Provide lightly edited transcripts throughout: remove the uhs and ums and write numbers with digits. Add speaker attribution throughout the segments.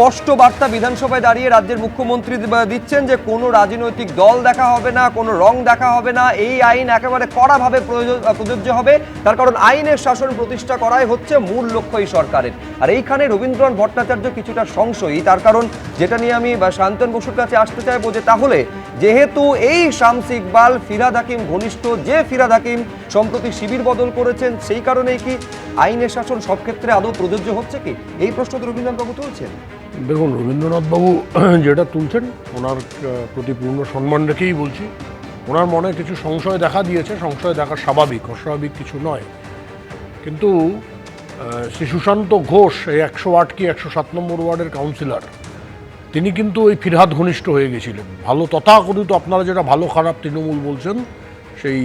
Speaker 1: স্পষ্ট বার্তা বিধানসভায় দাঁড়িয়ে রাজ্যের মুখ্যমন্ত্রী দিচ্ছেন যে কোনো রাজনৈতিক দল দেখা হবে না, কোনো রং দেখা হবে না, এই আইন একেবারে কড়াভাবে প্রযোজ্য হবে। তার কারণ আইনের শাসন প্রতিষ্ঠা করাই হচ্ছে মূল লক্ষ্য এই সরকারের। আর এইখানে রবীন্দ্রনাথ ভট্টাচার্য কিছুটা সংশয়ী, তার কারণ যেটা নিয়ে আমি শান্তন বসুর কাছে আসতে চাইবো যে তাহলে যেহেতু এই শামস ইকবাল ফিরহাদ হাকিম ঘনিষ্ঠ, যে ফিরহাদ হাকিম সম্প্রতি শিবির বদল করেছেন, সেই কারণেই কি আইনের শাসন সব ক্ষেত্রে আদৌ প্রযোজ্য হচ্ছে কি, এই প্রশ্ন তো রবীন্দ্রনাথবাবু তুলছেন।
Speaker 2: দেখুন, রবীন্দ্রনাথবাবু যেটা তুলছেন ওনার প্রতি পূর্ণ সম্মান রেখেই বলছি। ওনার মনে কিছু সংশয় দেখা দিয়েছে, সংশয় দেখা স্বাভাবিক, অস্বাভাবিক কিছু নয়। কিন্তু শ্রী সুশান্ত ঘোষ, এই 108 কি 107 নম্বর ওয়ার্ডের কাউন্সিলর, তিনি কিন্তু ওই ফিরহাদ ঘনিষ্ঠ হয়ে গেছিলেন। ভালো তথাকথিত আপনারা যেটা ভালো খারাপ তৃণমূল বলছেন, সেই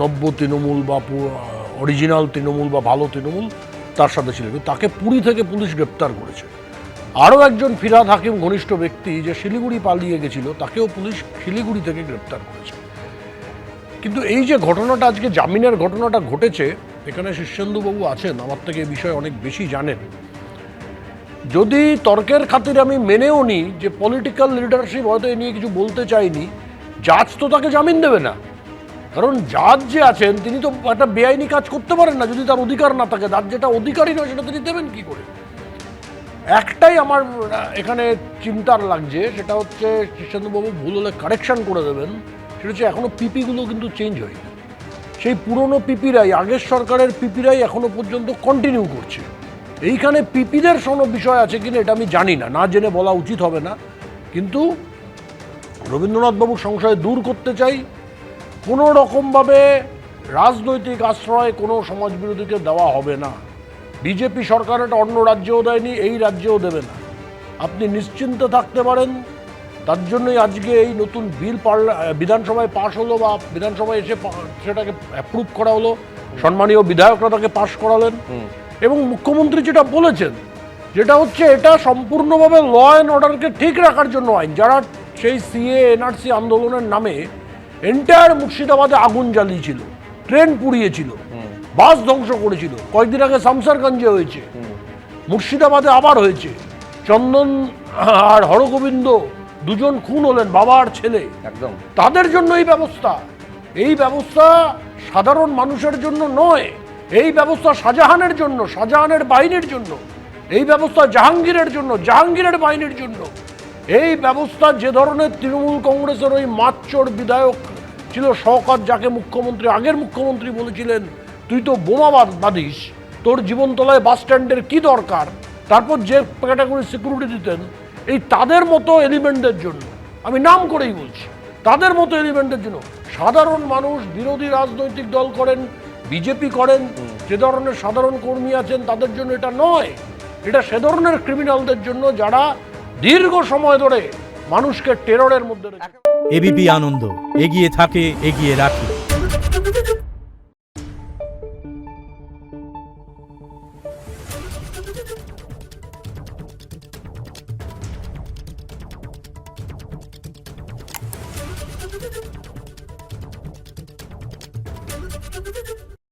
Speaker 2: নব্য তৃণমূল বা অরিজিনাল তৃণমূল বা ভালো তৃণমূল, তার সাথে ছিলেন। তাকে পুরী থেকে পুলিশ গ্রেপ্তার করেছে। আরও একজন ফিরহাদ হাকিম ঘনিষ্ঠ ব্যক্তি যে শিলিগুড়ি পালিয়ে গেছিল, তাকেও পুলিশ শিলিগুড়ি থেকে গ্রেপ্তার করেছে। কিন্তু এই যে ঘটনাটা, আজকে জামিনের ঘটনাটা ঘটেছে, এখানে শীর্ষেন্দুবাবু আছেন, আমার থেকে এই বিষয়ে অনেক বেশি জানেন। যদি তর্কের খাতিরে আমি মেনেও নিই যে পলিটিক্যাল লিডারশিপ হয়তো এ নিয়ে কিছু বলতে চাইনি, জাজ তো তাকে জামিন দেবে না। কারণ জাজ যে আছেন তিনি তো একটা বেআইনি কাজ করতে পারেন না যদি তার অধিকার না থাকে। তার যেটা অধিকারই নয় সেটা তিনি দেবেন কি করে? একটাই আমার এখানে চিন্তার লাগছে, সেটা হচ্ছে কৃষ্ণবাবু ভুল হলে কারেকশন করে দেবেন। সেটা হচ্ছে এখনো পিপিগুলো কিন্তু চেঞ্জ হয়নি। সেই পুরনো পিপিরাই, আগের সরকারের পিপিরাই এখনো পর্যন্ত কন্টিনিউ করছে। এইখানে পিপিদের কোনো বিষয় আছে কিনা এটা আমি জানি না, না জেনে বলা উচিত হবে না। কিন্তু রবীন্দ্রনাথবাবুর সংশয় দূর করতে চাই। কোনো রকমভাবে রাজনৈতিক আশ্রয় কোনো সমাজবিরোধীকে দেওয়া হবে না। বিজেপি সরকার এটা অন্য রাজ্যেও দেয়নি, এই রাজ্যেও দেবে না, আপনি নিশ্চিন্তে থাকতে পারেন। তার জন্যই আজকে এই নতুন বিল বিধানসভায় পাশ হলো, বা বিধানসভায় এসে সেটাকে অ্যাপ্রুভ করা হলো, সম্মানীয় বিধায়করা তাকে পাশ করালেন। এবং মুখ্যমন্ত্রী যেটা বলেছেন, যেটা হচ্ছে এটা সম্পূর্ণভাবে ল অ্যান্ড অর্ডারকে ঠিক রাখার জন্য আইন। যারা সেই সিএ এনআরসি আন্দোলনের নামে এন্টায়ার মুর্শিদাবাদে আগুন জ্বালিয়েছিল, ট্রেন পুড়িয়েছিল, বাস ধ্বংস করেছিল, কয়েকদিন আগে শামসারগঞ্জে হয়েছে, মুর্শিদাবাদে আবার হয়েছে, চন্দন আর হরগোবিন্দ দুজন খুন হলেন, বাবা আর ছেলে। একদম তাদের জন্য এই ব্যবস্থা সাধারণ মানুষের জন্য নয়। এই ব্যবস্থা শাহজাহানের জন্য, শাহজাহানের বাহিনীর জন্য। এই ব্যবস্থা জাহাঙ্গীরের জন্য, জাহাঙ্গীরের বাহিনীর জন্য। এই ব্যবস্থা যে ধরনের তৃণমূল কংগ্রেসের ওই মাতচোর বিধায়ক ছিল শওকত, যাকে মুখ্যমন্ত্রী, আগের মুখ্যমন্ত্রী বলেছিলেন তুই তো বোমাবাদ বাঁধিস, তোর জীবনতলায় বাস স্ট্যান্ডের কি দরকার, তারপর যে ক্যাটাগরি সিকিউরিটি দিতেন, এই তাদের মতো এলিমেন্টদের জন্য, আমি নাম করেই বলছি, তাদের মতো এলিমেন্টের জন্য সাধারণ মানুষ, বিরোধী রাজনৈতিক দল করেন, বিজেপি করেন, যে ধরনের সাধারণ কর্মী আছেন তাদের জন্য এটা নয়। এটা সে ধরনের ক্রিমিনালদের জন্য যারা দীর্ঘ সময় ধরে মানুষকে টেররের মধ্যে রেখে।
Speaker 3: এবিপি আনন্দ, এগিয়ে থাকে, এগিয়ে রাখে।